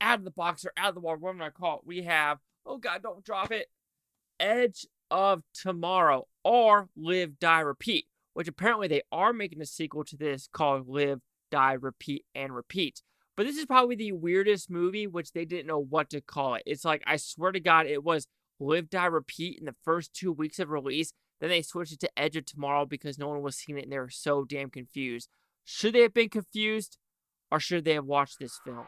out of the box or out of the water, whatever I call it, we have, oh God, don't drop it, Edge of Tomorrow, or Live, Die, Repeat, which apparently they are making a sequel to this called Live, Die, Repeat, and Repeat. But this is probably the weirdest movie, which they didn't know what to call it. It's like, I swear to God, it was Live, Die, Repeat in the first 2 weeks of release. Then they switched it to Edge of Tomorrow because no one was seeing it and they were so damn confused. Should they have been confused, or should they have watched this film?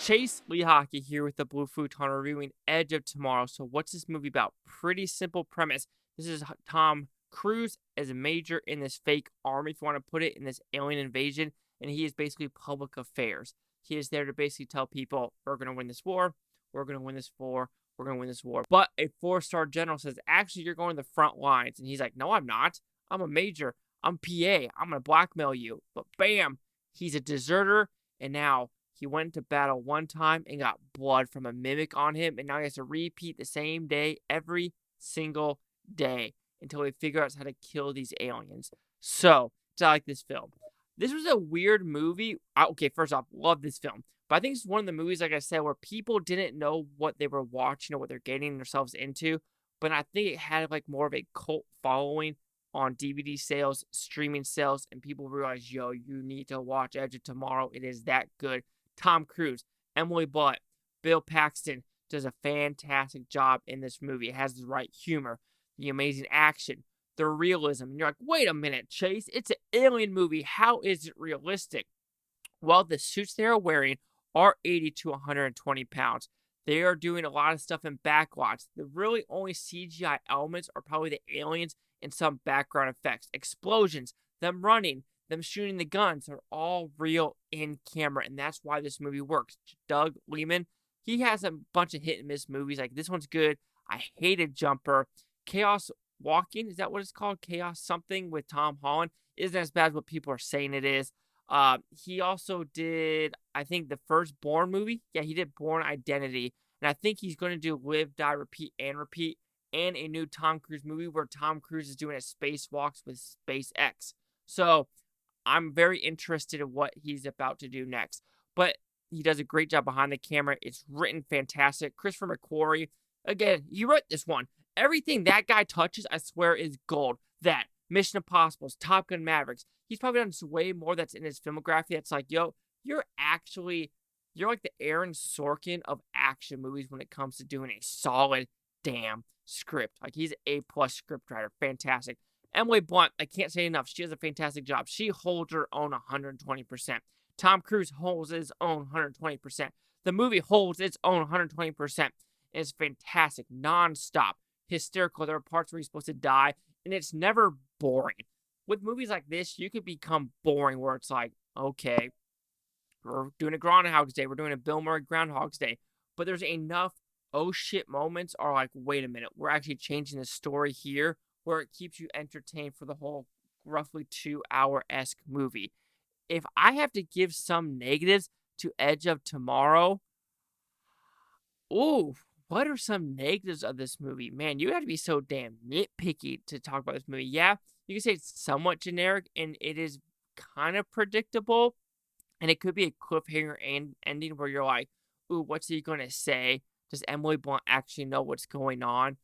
Chase Lee Hockey here with the Blue Futon reviewing Edge of Tomorrow. So what's this movie about? Pretty simple premise. This is Tom Cruise as a major in this fake army, if you want to put it, in this alien invasion, and he is basically public affairs. He is there to basically tell people, we're going to win this war, we're going to win this war, we're going to win this war. But a 4-star general says, actually, you're going to the front lines. And he's like, no, I'm not. I'm a major. I'm PA. I'm going to blackmail you. But bam, he's a deserter, and now he went into battle one time and got blood from a mimic on him, and now he has to repeat the same day every single day until he figures out how to kill these aliens. So, I like this film. This was a weird movie. Okay, first off, love this film. But I think it's one of the movies, like I said, where people didn't know what they were watching or what they're getting themselves into. But I think it had like more of a cult following on DVD sales, streaming sales, and people realized, yo, you need to watch Edge of Tomorrow. It is that good. Tom Cruise, Emily Blunt, Bill Paxton does a fantastic job in this movie. It has the right humor, the amazing action, the realism. And you're like, wait a minute, Chase, it's an alien movie. How is it realistic? Well, the suits they are wearing are 80 to 120 pounds. They are doing a lot of stuff in backlots. The really only CGI elements are probably the aliens and some background effects. Explosions, them running, them shooting the guns are all real in camera, and that's why this movie works. Doug Liman, he has a bunch of hit and miss movies. Like, this one's good. I hated Jumper. Chaos Walking, is that what it's called? Chaos something with Tom Holland. Isn't as bad as what people are saying it is. He also did, I think, the first Bourne movie. Yeah, he did Bourne Identity, and I think he's going to do Live, Die, Repeat, and a new Tom Cruise movie where Tom Cruise is doing a spacewalks with SpaceX. So I'm very interested in what he's about to do next. But he does a great job behind the camera. It's written fantastic. Christopher McQuarrie, again, he wrote this one. Everything that guy touches, I swear, is gold. That, Mission Impossibles, Top Gun Mavericks. He's probably done way more that's in his filmography that's like, yo, you're like the Aaron Sorkin of action movies when it comes to doing a solid damn script. Like, he's an A-plus scriptwriter. Fantastic. Emily Blunt, I can't say enough. She does a fantastic job. She holds her own 120%. Tom Cruise holds his own 120%. The movie holds its own 120%. It's fantastic. Non-stop. Hysterical. There are parts where he's supposed to die, and it's never boring. With movies like this, you could become boring where it's like, okay, we're doing a Groundhog's Day. We're doing a Bill Murray Groundhog's Day. But there's enough oh shit moments are like, wait a minute, we're actually changing the story here, where it keeps you entertained for the whole roughly 2-hour-esque movie. If I have to give some negatives to Edge of Tomorrow, ooh, what are some negatives of this movie? Man, you have to be so damn nitpicky to talk about this movie. Yeah, you can say it's somewhat generic, and it is kind of predictable, and it could be a cliffhanger ending where you're like, ooh, what's he going to say? Does Emily Blunt actually know what's going on?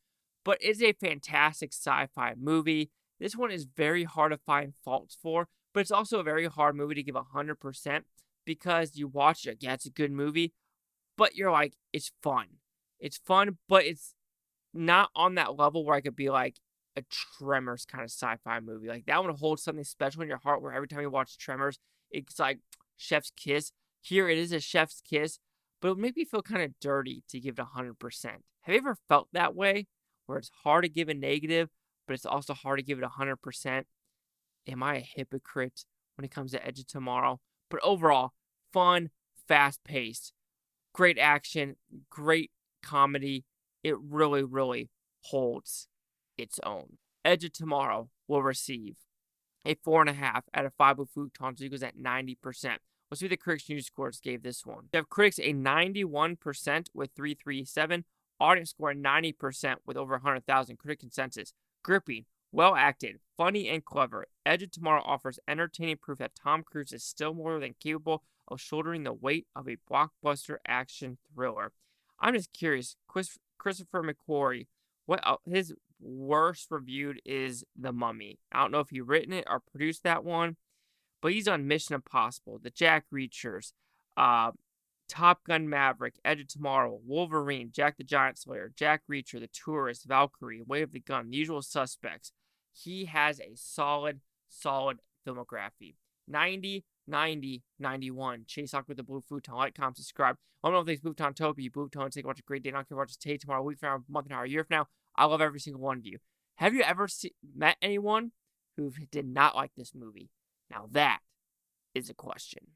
But it's a fantastic sci-fi movie. This one is very hard to find faults for, but it's also a very hard movie to give 100% because you watch it, yeah, it's a good movie, but you're like, it's fun. It's fun, but it's not on that level where I could be like a Tremors kind of sci-fi movie. Like, that one holds something special in your heart where every time you watch Tremors, it's like chef's kiss. Here it is a chef's kiss, but it would make me feel kind of dirty to give it 100%. Have you ever felt that way? Where it's hard to give a negative, but it's also hard to give it 100%. Am I a hypocrite when it comes to Edge of Tomorrow? But overall, fun, fast-paced, great action, great comedy. It really, really holds its own. Edge of Tomorrow will receive a 4.5 out of 5 with Futon, so it goes at 90%. Let's see what the Critics News scores gave this one. You have critics a 91% with 337, Audience scoring 90% with over 100,000 critic consensus. Gripping, well acted, funny, and clever. Edge of Tomorrow offers entertaining proof that Tom Cruise is still more than capable of shouldering the weight of a blockbuster action thriller. I'm just curious, Christopher McQuarrie, what his worst reviewed is The Mummy. I don't know if he written it or produced that one, but he's on Mission Impossible, The Jack Reachers, Top Gun Maverick, Edge of Tomorrow, Wolverine, Jack the Giant Slayer, Jack Reacher, The Tourist, Valkyrie, Way of the Gun, The Usual Suspects. He has a solid filmography. 90, 90, 91. Chase Hawk with the Blue Futon. Like, comment, subscribe. I don't know if these Futon Topi, you Futon, take watch a great day. Not care watch today, tomorrow, week from now, month and hour, year from now. I love every single one of you. Have you ever met anyone who did not like this movie? Now that is a question.